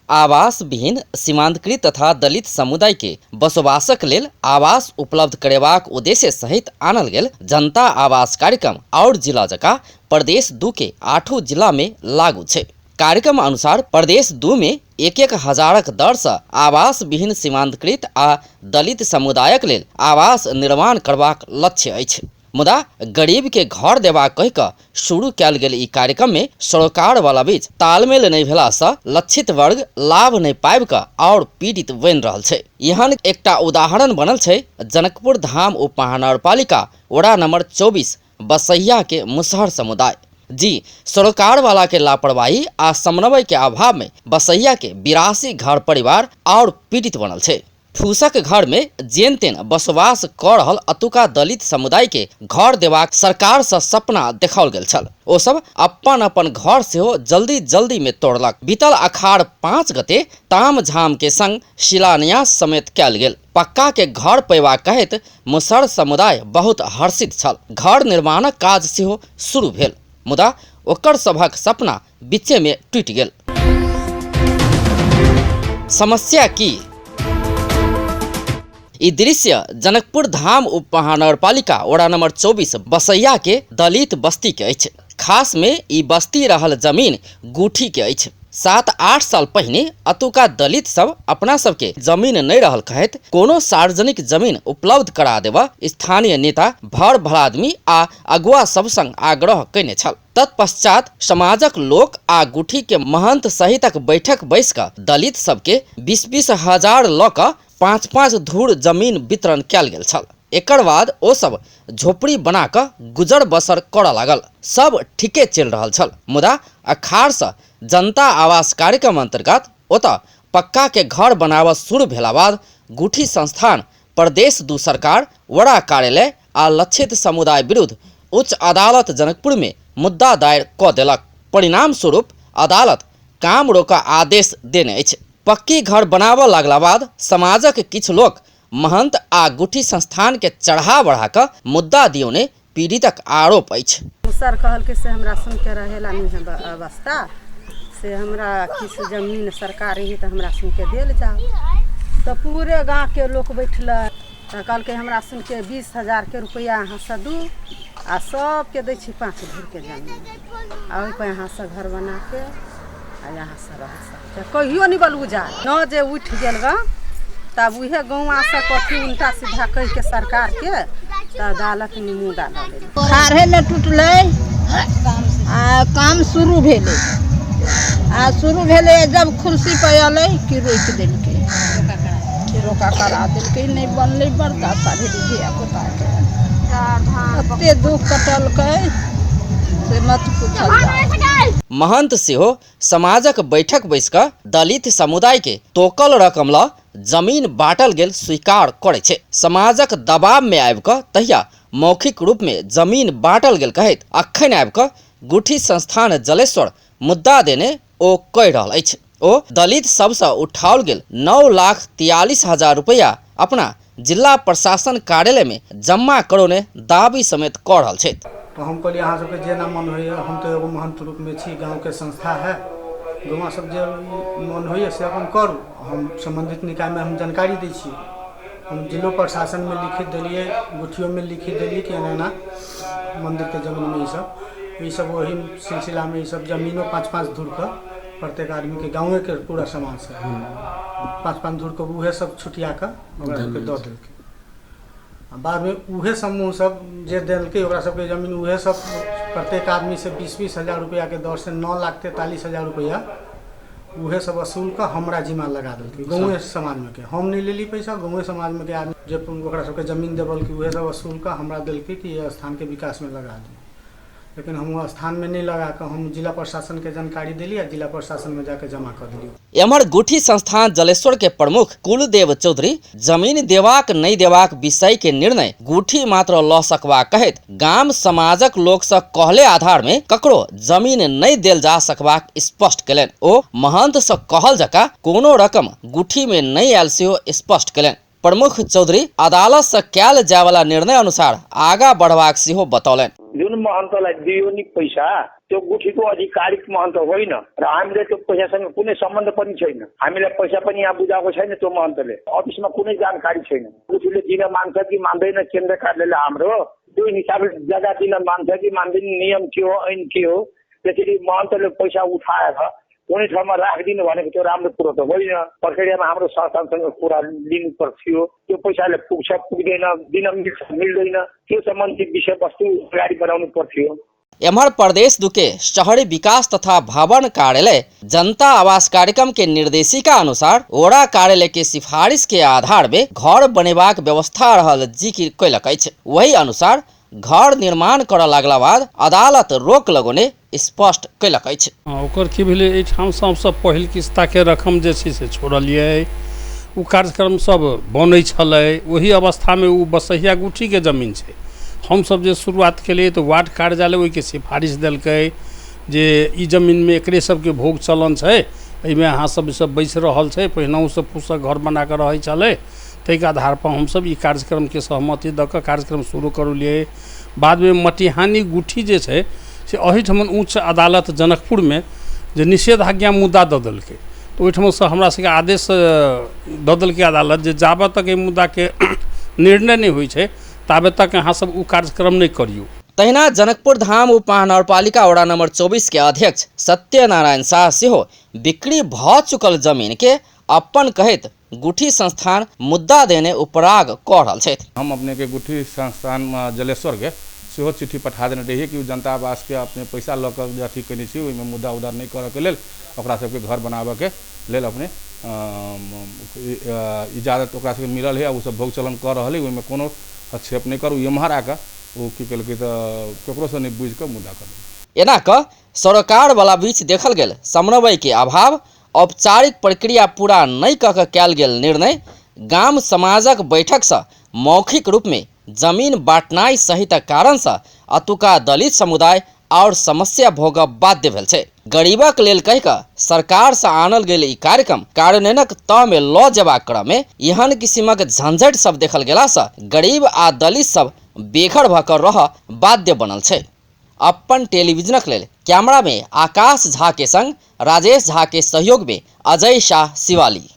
आवास विहीन सीमांतकृत तथा दलित समुदाय के बसोबासक लेल आवास उपलब्ध करेबाक उद्देश्य सहित आनल गेल जनता आवास कार्यक्रम और जिला जका प्रदेश 2 के 8 जिला में लागू छे। कार्यक्रम अनुसार प्रदेश 2 में 1,000 दर से आवास विहीन सीमांतकृत आ दलित समुदायक लेल आवास निर्माण करबाक लक्ष्य अछि। मुदा गरीब के घर देवा कह कऽ शुरू कैल गेल ई कार्यक्रम में सरोकार वाला बीच तालमेल नहीं भेला से लक्षित वर्ग लाभ नहीं पाबि कऽ और पीड़ित बनि रहल छे। यहन एकटा उदाहरण बनल छे जनकपुर धाम उप महानगरपालिका वड़ा नंबर 24 बसैया के मुसहर समुदाय। जी सरोकार वाला के लापरवाही आ समन्वय के अभाव में बसैया के 82 घर परिवार और पीड़ित बनल छे। फूसक घर में जेन तेन बसवास कर रहल अतुका दलित समुदाय के घर देवाक सरकार से सपना देखाओल गेल छल। ओ सब अपन अपन घर सेहो जल्दी जल्दी में तोड़लक। बीतल अखाड़ 5 गते ताम झाम के संग शिलान्यास समेत कैल गेल। पक्का के घर पैवा कहैत मुसहर समुदाय बहुत हर्षित छल। घर निर्माणक काज सेहो शुरू भेल, मुदा ओकर सभक सपना बीचे में टूटि गेल। समस्या की? ई दृश्य जनकपुर धाम उप महानगरपालिका वड़ा नंबर 24 बसैया के दलित बस्ती के अछि। खास में ई बस्ती रहल जमीन गुठी के अछि। 7-8 साल पहिने अतुका दलित सब अपना सबके जमीन नहीं रहल कहैत कोनो सार्वजनिक जमीन उपलब्ध करा देबा स्थानीय नेता भर भरादमी आ अगुआ सब संग आग्रह कैने छल। तत्पश्चात समाजक लोक आ गुठी के महंत सहितक बैठक बैस कऽ दलित सबके 20-20 हजार लऽ कऽ 5-5 धूर जमीन वितरण कैल गेल छल। एकर बाद ओ सब झोपड़ी बना कऽ गुजर बसर करऽ लागल। सब ठीके चल रहल छल, मुदा अखाड़ से जनता आवास कार्यक्रम अंतर्गत ओतऽ पक्का के घर बनाबऽ शुरू भेला बाद गुठी संस्थान प्रदेश 2 सरकार वड़ा कार्यालय आ लक्षित समुदाय विरुद्ध उच्च अदालत जनकपुर में मुद्दा दायर कऽ देलक। परिणाम स्वरूप अदालत काम रोका आदेश देने अछि। पक्की घर बनाबऽ लागला बाद समाजक किछ लोक महंत आ गुठी संस्थान के चढ़ा बढ़ा कऽ मुद्दा दियौने पीड़ितक आरोप अछि। सर कहल के से हमरा सुन के रहेला नहीं अवस्था से हमरा किस जमीन सरकार ही तो हमरा सुन के देल जाओ। तो पूरे गांव के लोग बैठल कहल के हमरा सुन के 20,000 के रुपया यहाँ से दू आ सबके दै छी 5 धूर के जमीन आ ओहि पर यहाँ से घर बना के आ यहाँ से रह सकते। कहियो नहीं बलू जा न जे उठ गेल गा तब उहे गाँव से कथी उल्टा सीधा कह के सरकार के अदालत में मुँह डाल ले। खारे न टूटले आ काम शुरू भेले आ शुरू भेले जब कुर्सी पे अलै कि रोक देलकै कि रोका करा देलकै नहीं बनले बड़का साढ़े धिया पुता के एते दुख कटलकै से मत पूछल। महंत सेहो समाजक बैठक बैस कऽ दलित समुदाय के तोकल रकम ल जमीन बांटल गेल स्वीकार करे छे। समाजक दबाव में आबि कऽ तहिया मौखिक रूप में जमीन बांटल गेल कहैत अखन आबि कऽ गुठी संस्थान जलेश्वर मुद्दा देने ओ कहि रहल अछि। ओ दलित सबसे उठाओल गेल 9,43,000 रुपया अपना जिला प्रशासन कार्यालय में जमा करौने दाबी समेत कऽ रहल छथि। तो हम कहलिए अहाँ सबके जे ना मन होइए हम तो एगो महंत रूप में छी, गाँव के संस्था है, गाँव सब जे मन होइए से अपन करू। हम संबंधित निकाय में हम जानकारी दै छी। हम जिलो प्रशासन में लिखित दिलिए, गुठियों में लिखित दिलिए कि एना मंदिर के जमीन में ये सब वही सिलसिला में ये सब जमीनों 5-5 धूर का प्रत्येक आदमी के गाँव के पूरा समाज से 5-5 धूर को उहे सब छुटिया का दे दिलके। बाद में उहे समूह सब जे दिलके ओकरा सबके जमीन उहे सब प्रत्येक आदमी से 20-20 हजार रुपया के दर से 9,43,000 रुपया उहे सब वसूल का हमरा जिम्मा लगा दिलके। गाँव समाज में के हम नहीं लेली पैसा, गाँव समाज में के आदमी जब ओकरा सबके जमीन देवल कि उहे सब वसूल का हमरा दिलके कि ये स्थान के विकास में लगा दी। लेकिन हम स्थान में नहीं लगा कर हम जिला प्रशासन के जानकारी दिली आ जिला प्रशासन में जाकर जमा कर दिली। एमहर गुठी संस्थान जलेश्वर के प्रमुख कुलदेव चौधरी जमीन देवाक नहीं देवाक विषय के निर्णय गुठी मात्र ल सकबा कहैत गाम समाजक लोक से कहले आधार में ककरो जमीन नहीं देल जा सकबाक स्पष्ट केलन। ओ महंत से कहल जका कोनो रकम गुठी में नहीं आयल सेहो स्पष्ट केलन। प्रमुख चौधरी अदालत से कैल जाय वाला निर्णय अनुसार आगा बढ़बाक सेहो बतौलन। जोन महन्तलाई दियो नि पैसा, त्यो गुठीको आधिकारिक महन्त होइन र हामीले त्यो पैसासँग कुनै सम्बन्ध पनि छैन। हामीलाई पैसा पनि यहाँ बुझाएको छैन त्यो महन्तले। अफिसमा कुनै जानकारी छैन। गुठीले दिन मान्छ कि मान्दैन केन्द्र कार्यालयले हाम्रो, त्यो हिसाबले जग्गा दिन मान्छ कि मान्दैन, नियम के हो ऐन के हो। त्यसरी महन्तले पैसा उठाएर कुनै ठाउँमा राखिदिनु भनेको त्यो राम्रो कुरो त होइन। प्रक्रियामा हाम्रो शासनसँग कुरा लिनु पर्थ्यो। त्यो पैसाले पुग्छ पुग्दैन, दिन मिल्छ मिल्दैन, त्यो सम्बन्धी विषयवस्तु अगाडि बढाउनु पर्थ्यो। एम्हर प्रदेश 2 के शहरी विकास तथा भवन कार्यालय जनता आवास कार्यक्रम के निर्देशिका अनुसार ओड़ा कार्यालय के सिफारिश के आधार में घर बनेबाक व्यवस्था रहल जिक्र कैलक अछि। वही अनुसार घर निर्माण करऽ लागला बाद अदालत रोक लगौने स्पष्ट कैलक अछि। ओकर की भेलै, एहिठाम सबसँ पहिल किस्ताके रकम जे छै से छोड़लिए। ओ कार्यक्रम सब बनै छलै, वही अवस्थामे ओ बसहिया गुठीके जमीन छै। हमसब जे शुरुआत केलिए तऽ वार्ड कार्यालय ओहिके सिफारिश देलकै जे ई जमीनमे एकरे सबके भोग चलन छै, एहिमे अहाँ सब बैस रहल छै, पहिनहुसँ फूसक घर बना कऽ रहै छलै। ताहिके आधारपर हमसब ई कार्यक्रमके सहमति दऽ कऽ कार्यक्रम शुरू करलिए। बादमे मटिहानी गुठी जे छै से एहिठमन उच्च अदालत जनकपुरमे जे निषेधाज्ञा मुद्दा दऽ देलकै, तऽ ओहिठमनसँ हमरा सबके आदेश दऽ देलकै अदालत जे जाबत तक एहि मुद्दाके निर्णय नहि होइ छै ताबे तक अहाँ सब ओ कार्यक्रम नहीं करियो। तहिना जनकपुर धाम उप महानगरपालिका वड़ा नंबर 24 के अध्यक्ष सत्यनारायण शाह सेहो बिक्री भ चुकल जमीन के अपन कहत गुठी संस्थान मुद्दा देने उपराग कऽ रहल छथि। हम अपने के गुठी संस्थान जलेश्वर के सेहो चिट्ठी पठा देने रहिए कि जनता आवास के अपने पैसा लऽ कऽ अथी कयने छी, ओहिमे मुद्दा उद्दा नहीं करऽ के लेल, ओकरा सबके घर बनाबऽ के लेल अपने इजाजत ओकरा सबके मिलल है, ओ सब भोग चलन कऽ रहल है, ओहिमे कोनो हस्तक्षेप नहीं करू। एम्हर आके वो की केलकै तऽ ककरोसँ नहीं बुझि कऽ मुद्दा कर। एना कऽ सरकार वाला बीच देखल गेल समन्वय के अभाव, औपचारिक प्रक्रिया पूरा नहीं कऽ कऽ कयल गेल निर्णय, गाम समाजक बैठक से मौखिक रूप में जमीन बांटनाई सहित कारण से अतुका दलित समुदाय और समस्या भोगब बाध्य भेल छै। गरीबक लेल कहि कऽ सरकार से आनल गेल ई कार्यक्रम कार्यान्वयनक तह में लऽ जेबाक क्रम में एहन किसिमक झंझट सब देखल गेला से गरीब आ दलित सब बेघर भऽ कऽ रह बाध्य बनल छै। अपन टेलीविजनक लेल कैमरा में आकाश झा के संग राजेश झा के सहयोग में अजय शाह शिवाली।